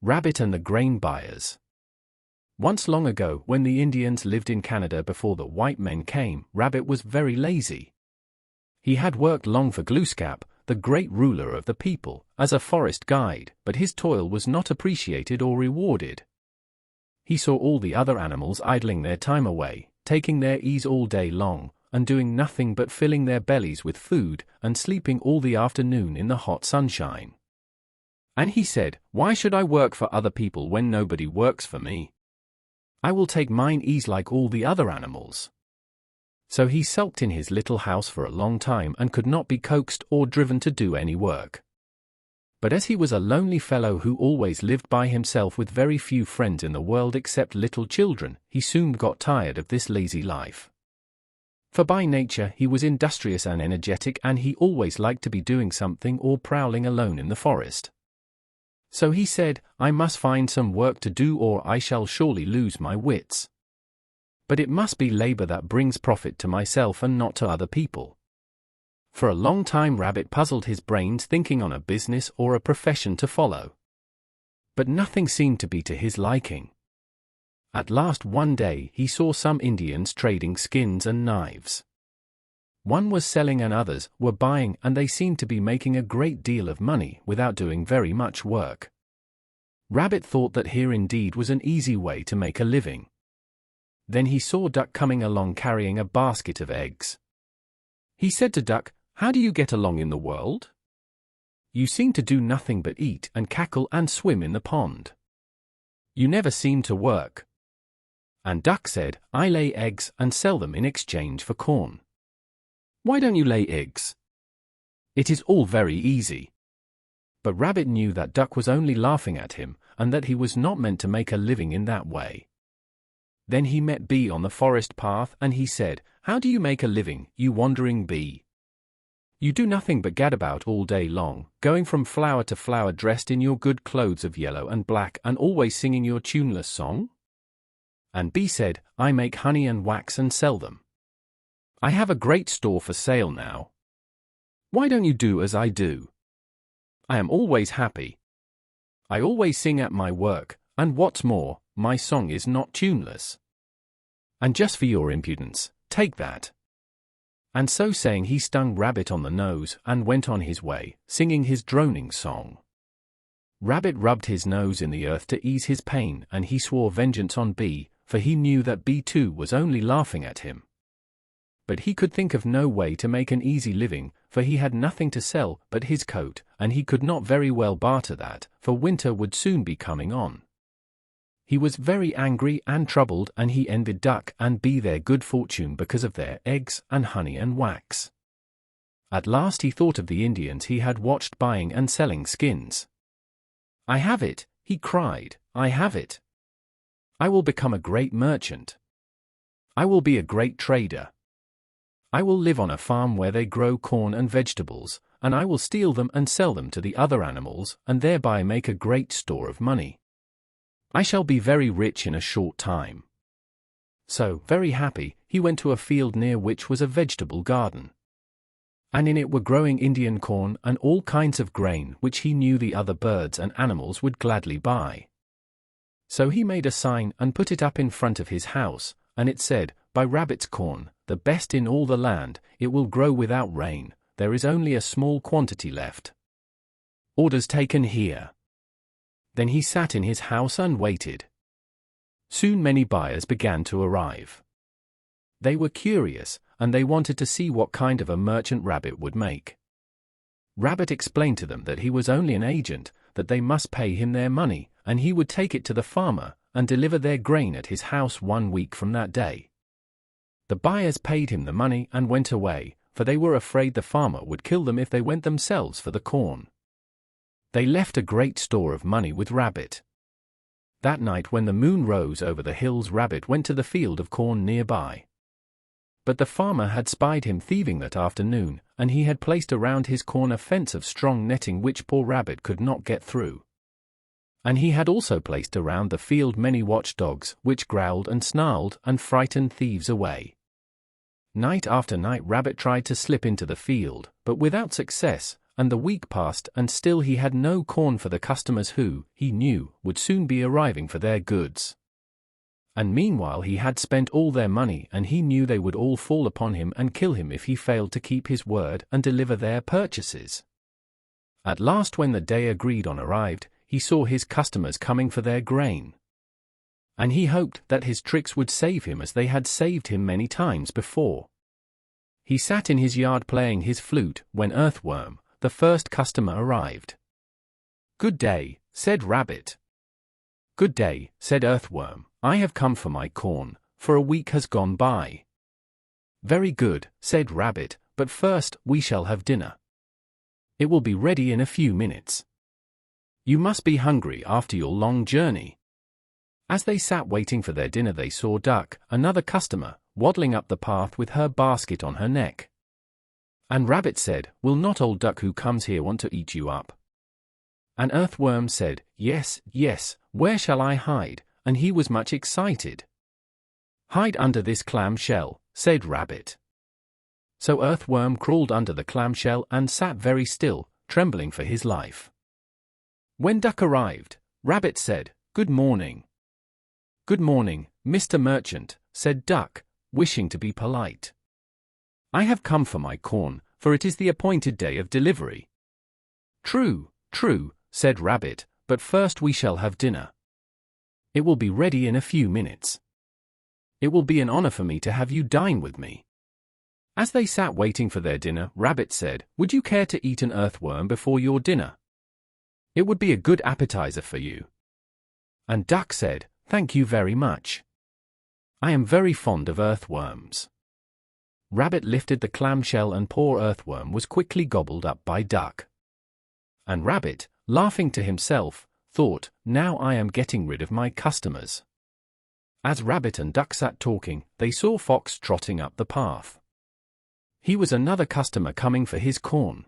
Rabbit and the Grain Buyers. Once long ago, when the Indians lived in Canada before the white men came, Rabbit was very lazy. He had worked long for Glooskap, the great ruler of the people, as a forest guide, but his toil was not appreciated or rewarded. He saw all the other animals idling their time away, taking their ease all day long, and doing nothing but filling their bellies with food, and sleeping all the afternoon in the hot sunshine. And he said, "Why should I work for other people when nobody works for me? I will take mine ease like all the other animals." So he sulked in his little house for a long time and could not be coaxed or driven to do any work. But as he was a lonely fellow who always lived by himself with very few friends in the world except little children, he soon got tired of this lazy life. For by nature he was industrious and energetic, and he always liked to be doing something or prowling alone in the forest. So he said, "I must find some work to do or I shall surely lose my wits. But it must be labor that brings profit to myself and not to other people." For a long time Rabbit puzzled his brains thinking on a business or a profession to follow. But nothing seemed to be to his liking. At last one day he saw some Indians trading skins and knives. One was selling and others were buying, and they seemed to be making a great deal of money without doing very much work. Rabbit thought that here indeed was an easy way to make a living. Then he saw Duck coming along carrying a basket of eggs. He said to Duck, "How do you get along in the world? You seem to do nothing but eat and cackle and swim in the pond. You never seem to work." And Duck said, "I lay eggs and sell them in exchange for corn." "Why don't you lay eggs? It is all very easy." But Rabbit knew that Duck was only laughing at him, and that he was not meant to make a living in that way. Then he met Bee on the forest path, and he said, "How do you make a living, you wandering bee? You do nothing but gad about all day long, going from flower to flower dressed in your good clothes of yellow and black, and always singing your tuneless song?" And Bee said, "I make honey and wax and sell them. I have a great store for sale now. Why don't you do as I do? I am always happy. I always sing at my work, and what's more, my song is not tuneless. And just for your impudence, take that." And so saying he stung Rabbit on the nose and went on his way, singing his droning song. Rabbit rubbed his nose in the earth to ease his pain, and he swore vengeance on Bee, for he knew that Bee too was only laughing at him. But he could think of no way to make an easy living, for he had nothing to sell but his coat, and he could not very well barter that, for winter would soon be coming on. He was very angry and troubled, and he envied Duck and Bee their good fortune because of their eggs and honey and wax. At last he thought of the Indians he had watched buying and selling skins. "I have it," he cried, "I have it. I will become a great merchant. I will be a great trader. I will live on a farm where they grow corn and vegetables, and I will steal them and sell them to the other animals, and thereby make a great store of money. I shall be very rich in a short time." So, very happy, he went to a field near which was a vegetable garden. And in it were growing Indian corn and all kinds of grain which he knew the other birds and animals would gladly buy. So he made a sign and put it up in front of his house, and it said, "By Rabbit's corn, the best in all the land, it will grow without rain, there is only a small quantity left. Orders taken here." Then he sat in his house and waited. Soon many buyers began to arrive. They were curious, and they wanted to see what kind of a merchant Rabbit would make. Rabbit explained to them that he was only an agent, that they must pay him their money, and he would take it to the farmer, and deliver their grain at his house 1 week from that day. The buyers paid him the money and went away, for they were afraid the farmer would kill them if they went themselves for the corn. They left a great store of money with Rabbit. That night when the moon rose over the hills, Rabbit went to the field of corn nearby. But the farmer had spied him thieving that afternoon, and he had placed around his corn a fence of strong netting which poor Rabbit could not get through. And he had also placed around the field many watchdogs, which growled and snarled and frightened thieves away. Night after night Rabbit tried to slip into the field, but without success, and the week passed and still he had no corn for the customers who, he knew, would soon be arriving for their goods. And meanwhile he had spent all their money and he knew they would all fall upon him and kill him if he failed to keep his word and deliver their purchases. At last, when the day agreed on arrived, he saw his customers coming for their grain. And he hoped that his tricks would save him as they had saved him many times before. He sat in his yard playing his flute when Earthworm, the first customer, arrived. "Good day," said Rabbit. "Good day," said Earthworm. "I have come for my corn, for a week has gone by." "Very good," said Rabbit, "but first we shall have dinner. It will be ready in a few minutes. You must be hungry after your long journey." As they sat waiting for their dinner, they saw Duck, another customer, waddling up the path with her basket on her neck. And Rabbit said, "Will not old Duck who comes here want to eat you up?" And Earthworm said, "Yes, yes, where shall I hide?" And he was much excited. "Hide under this clam shell," said Rabbit. So Earthworm crawled under the clam shell and sat very still, trembling for his life. When Duck arrived, Rabbit said, "Good morning." "Good morning, Mr. Merchant," said Duck, wishing to be polite. "I have come for my corn, for it is the appointed day of delivery." "True, true," said Rabbit, "but first we shall have dinner. It will be ready in a few minutes. It will be an honor for me to have you dine with me." As they sat waiting for their dinner, Rabbit said, "Would you care to eat an earthworm before your dinner? It would be a good appetizer for you." And Duck said, "Thank you very much. I am very fond of earthworms." Rabbit lifted the clamshell and poor Earthworm was quickly gobbled up by Duck. And Rabbit, laughing to himself, thought, "Now I am getting rid of my customers." As Rabbit and Duck sat talking, they saw Fox trotting up the path. He was another customer coming for his corn.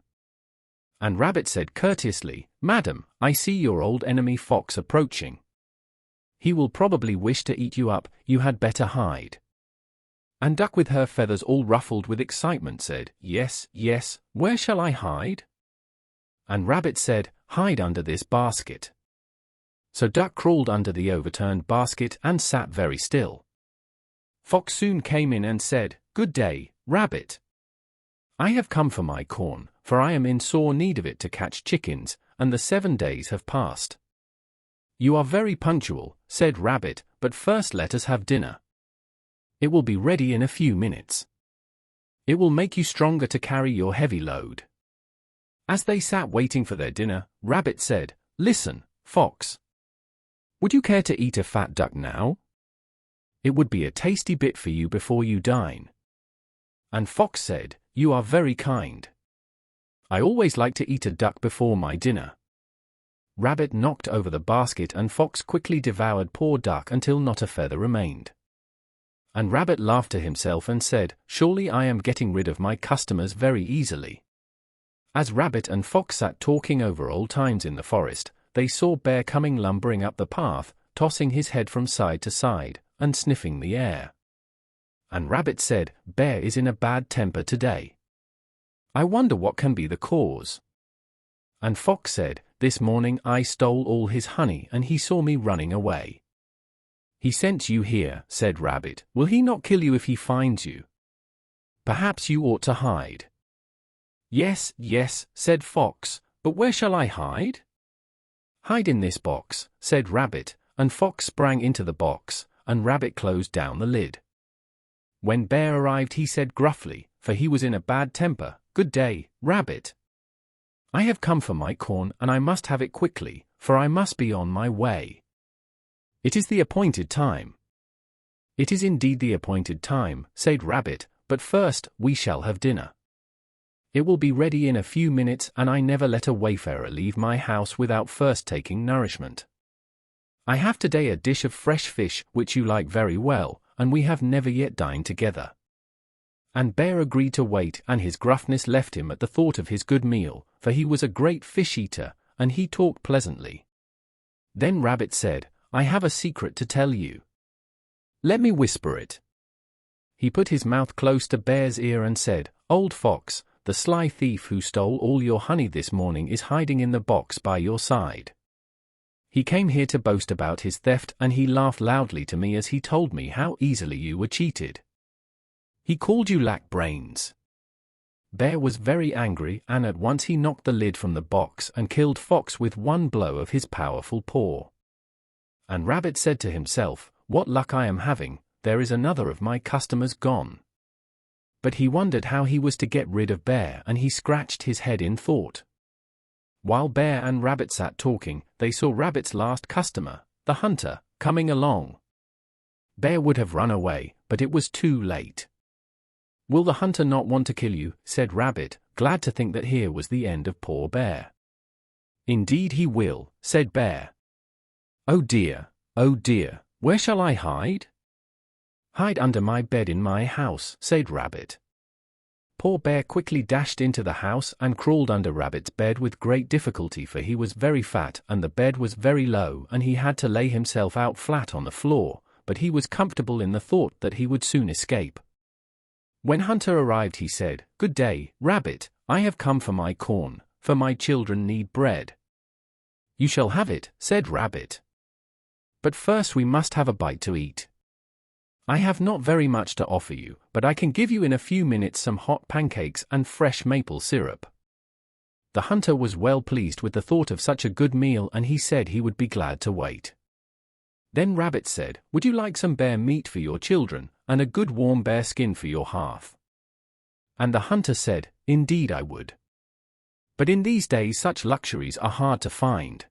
And Rabbit said courteously, "Madam, I see your old enemy Fox approaching. He will probably wish to eat you up, you had better hide." And Duck, with her feathers all ruffled with excitement, said, "Yes, yes, where shall I hide?" And Rabbit said, "Hide under this basket." So Duck crawled under the overturned basket and sat very still. Fox soon came in and said, "Good day, Rabbit. I have come for my corn, for I am in sore need of it to catch chickens, and the 7 days have passed." "You are very punctual," said Rabbit, "but first let us have dinner. It will be ready in a few minutes. It will make you stronger to carry your heavy load." As they sat waiting for their dinner, Rabbit said, "Listen, Fox. Would you care to eat a fat duck now? It would be a tasty bit for you before you dine." And Fox said, "You are very kind. I always like to eat a duck before my dinner." Rabbit knocked over the basket and Fox quickly devoured poor Duck until not a feather remained. And Rabbit laughed to himself and said, "Surely I am getting rid of my customers very easily." As Rabbit and Fox sat talking over old times in the forest, they saw Bear coming lumbering up the path, tossing his head from side to side, and sniffing the air. And Rabbit said, "Bear is in a bad temper today. I wonder what can be the cause." And Fox said, "This morning I stole all his honey and he saw me running away." "He sent you here," said Rabbit. "Will he not kill you if he finds you? Perhaps you ought to hide." "Yes, yes," said Fox, "but where shall I hide?" "Hide in this box," said Rabbit, and Fox sprang into the box, and Rabbit closed down the lid. When Bear arrived he said gruffly, for he was in a bad temper, "Good day, Rabbit. I have come for my corn and I must have it quickly, for I must be on my way. It is the appointed time." "It is indeed the appointed time," said Rabbit, "but first we shall have dinner. It will be ready in a few minutes and I never let a wayfarer leave my house without first taking nourishment. I have today a dish of fresh fish which you like very well, and we have never yet dined together." And Bear agreed to wait, and his gruffness left him at the thought of his good meal, for he was a great fish-eater, and he talked pleasantly. Then Rabbit said, "I have a secret to tell you. Let me whisper it." He put his mouth close to Bear's ear and said, "Old Fox, the sly thief who stole all your honey this morning is hiding in the box by your side. He came here to boast about his theft, and he laughed loudly to me as he told me how easily you were cheated. He called you lack brains." Bear was very angry, and at once he knocked the lid from the box and killed Fox with one blow of his powerful paw. And Rabbit said to himself, "What luck I am having, there is another of my customers gone." But he wondered how he was to get rid of Bear, and he scratched his head in thought. While Bear and Rabbit sat talking, they saw Rabbit's last customer, the hunter, coming along. Bear would have run away, but it was too late. "Will the hunter not want to kill you?" said Rabbit, glad to think that here was the end of poor Bear. "Indeed he will," said Bear. Oh dear, where shall I hide?" "Hide under my bed in my house," said Rabbit. Poor Bear quickly dashed into the house and crawled under Rabbit's bed with great difficulty, for he was very fat and the bed was very low and he had to lay himself out flat on the floor, but he was comfortable in the thought that he would soon escape. When Hunter arrived he said, "Good day, Rabbit, I have come for my corn, for my children need bread." "You shall have it," said Rabbit. "But first we must have a bite to eat. I have not very much to offer you, but I can give you in a few minutes some hot pancakes and fresh maple syrup." The hunter was well pleased with the thought of such a good meal, and he said he would be glad to wait. Then Rabbit said, "Would you like some bear meat for your children, and a good warm bear skin for your hearth?" And the hunter said, "Indeed I would. But in these days such luxuries are hard to find."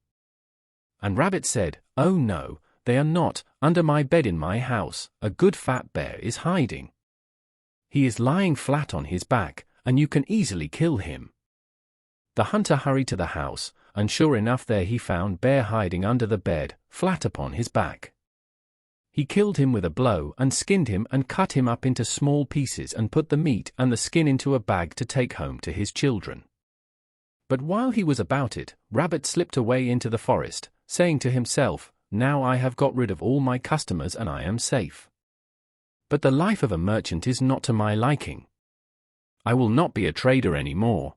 And Rabbit said, "Oh no, they are not. Under my bed in my house, a good fat bear is hiding. He is lying flat on his back, and you can easily kill him." The hunter hurried to the house, and sure enough there he found Bear hiding under the bed, flat upon his back. He killed him with a blow and skinned him and cut him up into small pieces and put the meat and the skin into a bag to take home to his children. But while he was about it, Rabbit slipped away into the forest, saying to himself, "Now I have got rid of all my customers and I am safe. But the life of a merchant is not to my liking. I will not be a trader any more.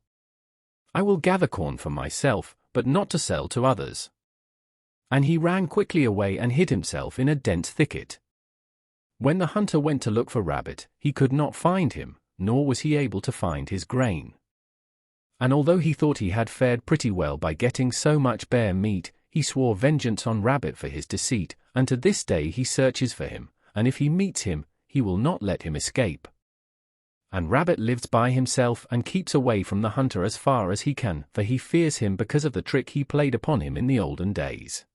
I will gather corn for myself, but not to sell to others." And he ran quickly away and hid himself in a dense thicket. When the hunter went to look for Rabbit, he could not find him, nor was he able to find his grain. And although he thought he had fared pretty well by getting so much bear meat, he swore vengeance on Rabbit for his deceit, and to this day he searches for him, and if he meets him, he will not let him escape. And Rabbit lives by himself and keeps away from the hunter as far as he can, for he fears him because of the trick he played upon him in the olden days.